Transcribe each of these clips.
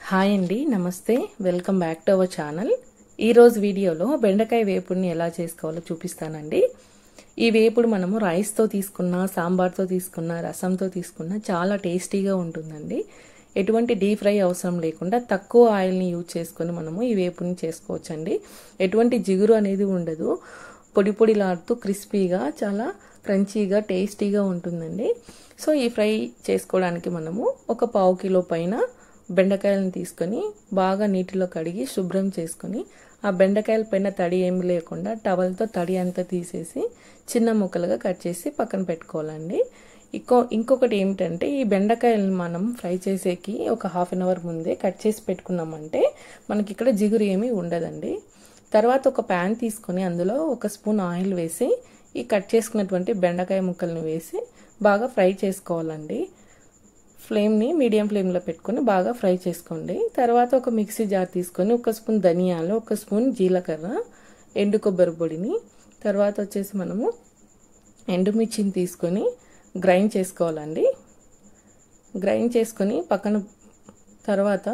Hi అండి, నమస్తే. Welcome back to our channel. ఈరోజు వీడియోలో బెండకాయ వేపుడిని ఎలా చేసుకోవాలో చూపిస్తానండి. ఈ వేపుడు మనము రైస్తో తీసుకున్నా, సాంబార్తో తీసుకున్నా, రసంతో తీసుకున్నా చాలా టేస్టీగా ఉంటుందండి. ఎటువంటి డీప్ ఫ్రై అవసరం లేకుండా తక్కువ ఆయిల్ని యూజ్ చేసుకొని మనము ఈ వేపుడిని చేసుకోవచ్చండి. ఎటువంటి జిగురు అనేది ఉండదు. పొడి పొడిలాడుతూ క్రిస్పీగా, చాలా క్రంచీగా, టేస్టీగా ఉంటుందండి. సో ఈ ఫ్రై చేసుకోవడానికి మనము ఒక పావు కిలో పైన బెండకాయలను తీసుకొని బాగా నీటిలో కడిగి శుభ్రం చేసుకొని ఆ బెండకాయల పైన తడి ఏమి లేకుండా టవల్తో తడి అంతా తీసేసి చిన్న ముక్కలుగా కట్ చేసి పక్కన పెట్టుకోవాలండి. ఇంకొకటి ఏమిటంటే, ఈ బెండకాయలను మనం ఫ్రై చేసేకి ఒక హాఫ్ అన్ అవర్ ముందే కట్ చేసి పెట్టుకున్నామంటే మనకి ఇక్కడ జిగురు ఏమీ ఉండదండి. తర్వాత ఒక ప్యాన్ తీసుకొని అందులో ఒక స్పూన్ ఆయిల్ వేసి ఈ కట్ చేసుకున్నటువంటి బెండకాయ ముక్కలను వేసి బాగా ఫ్రై చేసుకోవాలండి. ఫ్లేమ్ని మీడియం ఫ్లేమ్లో పెట్టుకొని బాగా ఫ్రై చేసుకోండి. తర్వాత ఒక మిక్సీ జార్ తీసుకొని ఒక స్పూన్ ధనియాలు, ఒక స్పూన్ జీలకర్ర, ఎండు కొబ్బరి పొడిని, తర్వాత వచ్చేసి మనము ఎండుమిర్చిని తీసుకొని గ్రైండ్ చేసుకోవాలండి. గ్రైండ్ చేసుకొని పక్కన తర్వాత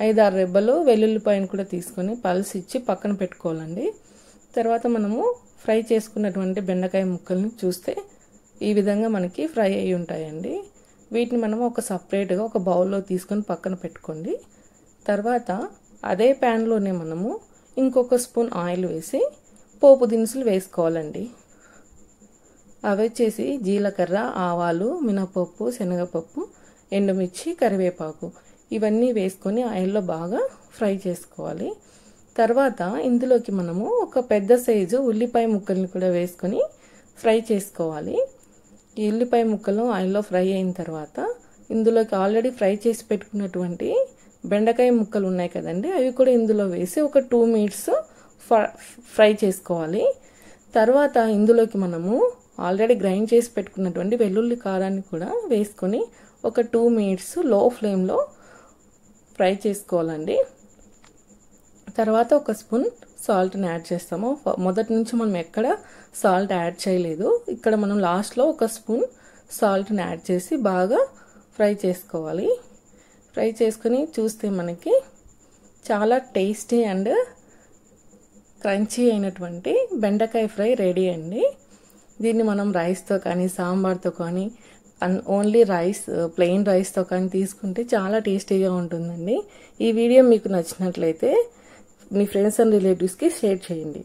5-6 రెబ్బలు వెల్లుల్లిపాయను కూడా తీసుకొని పల్స్ ఇచ్చి పక్కన పెట్టుకోవాలండి. తర్వాత మనము ఫ్రై చేసుకున్నటువంటి బెండకాయ ముక్కల్ని చూస్తే ఈ విధంగా మనకి ఫ్రై అయి ఉంటాయండి. వీటిని మనము ఒక సపరేట్గా ఒక బౌల్లో తీసుకొని పక్కన పెట్టుకోండి. తర్వాత అదే ప్యాన్లోనే మనము ఇంకొక స్పూన్ ఆయిల్ వేసి పోపు దినుసులు వేసుకోవాలండి. అవి వచ్చేసి జీలకర్ర, ఆవాలు, మినపప్పు, శనగపప్పు, ఎండుమిర్చి, కరివేపాకు ఇవన్నీ వేసుకొని ఆయిల్లో బాగా ఫ్రై చేసుకోవాలి. తర్వాత ఇందులోకి మనము ఒక పెద్ద సైజు ఉల్లిపాయ ముక్కల్ని కూడా వేసుకొని ఫ్రై చేసుకోవాలి. ఈ ఉల్లిపాయ ముక్కలు ఆయిల్లో ఫ్రై అయిన తర్వాత ఇందులోకి ఆల్రెడీ ఫ్రై చేసి పెట్టుకున్నటువంటి బెండకాయ ముక్కలు ఉన్నాయి కదండి, అవి కూడా ఇందులో వేసి ఒక 2 మినిట్స్ ఫ్రై చేసుకోవాలి. తర్వాత ఇందులోకి మనము ఆల్రెడీ గ్రైండ్ చేసి పెట్టుకున్నటువంటి వెల్లుల్లి కారాన్ని కూడా వేసుకొని ఒక 2 మినిట్స్ లో ఫ్లేమ్లో ఫ్రై చేసుకోవాలండి. తర్వాత ఒక స్పూన్ సాల్ట్ని యాడ్ చేస్తాము. మొదటి నుంచి మనం ఎక్కడ సాల్ట్ యాడ్ చేయలేదు. ఇక్కడ మనం లాస్ట్లో ఒక స్పూన్ సాల్ట్ని యాడ్ చేసి బాగా ఫ్రై చేసుకోవాలి. ఫ్రై చేసుకొని చూస్తే మనకి చాలా టేస్టీ అండ్ క్రంచీ అయినటువంటి బెండకాయ ఫ్రై రెడీ అండి. దీన్ని మనం రైస్తో కానీ, సాంబార్తో కానీ, ఓన్లీ రైస్ ప్లెయిన్ రైస్తో కానీ తీసుకుంటే చాలా టేస్టీగా ఉంటుందండి. ఈ వీడియో మీకు నచ్చినట్లయితే మీ ఫ్రెండ్స్ అండ్ రిలేటివ్స్కి షేర్ చేయండి.